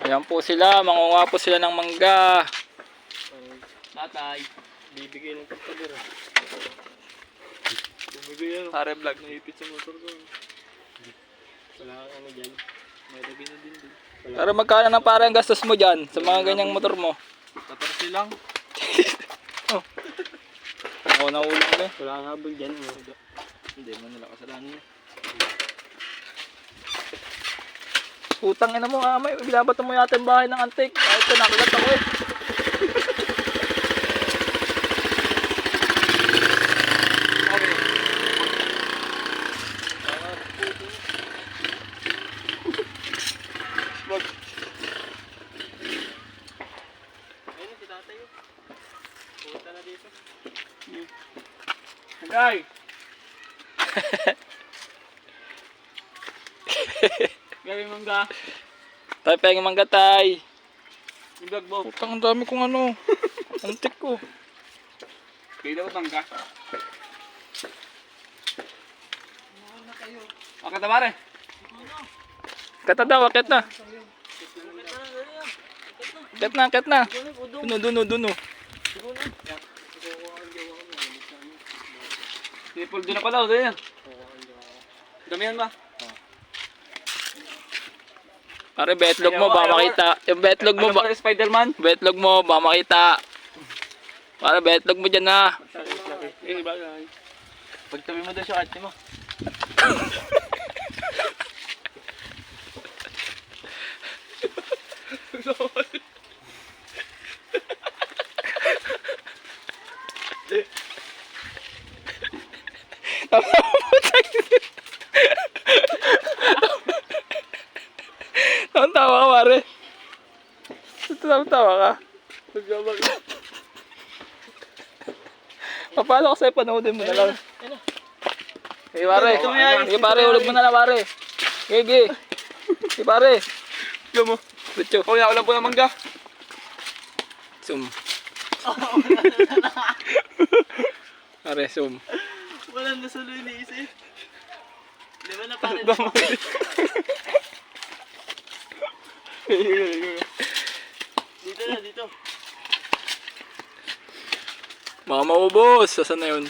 Ayan po sila, mangunga po sila ng mangga. Tatay, bibigay ng kapatid. Bumigay yan. Pare vlog, naipit sa motor ko. Wala kang ano dyan. May lagay na din. Pero magkano na parang gastos mo dyan sa mga ganyang motor mo? 14 lang. Ako na ulo ko eh. Wala kang habol dyan. Hindi mo nila kasalanan yun. Putang ina mo may binabato mo yata yung bahay ng antik. Kahit ko nakagat ako eh. Ayun si tatay yun. Puta na dito. Hagay! Gawin mangga. Tay, pengin mangga tay. Yung vlog mo. Putang ang dami kong ano. Antik ko. Kaya dapat mangga. Akit na pare. Kata daw, akit na. Akit na. Duno. Sipol doon na pala. Doon yan. Damihan ba? Pare, betlog mo, ba makita. Yung betlog mo, ba Spider-Man? betlog mo, ba makita. Pare, betlog mo dyan na. Bagay. Pagtabi mo doon siya ate mo. Tawa ka, pare. Tawa ka. Papalo ko sa'yo, panoodin mo na lang. Sige, pare. Sige, pare, ulog mo na lang, pare. Sige. Sige, pare. Yo mo. Butyo. Kaya ako lang po ng mangga. Zoom. Pare, zoom. Walang nasuloy ni isip. Di ba na pare? Dito na, dito. Mga maubos. Saan na yun?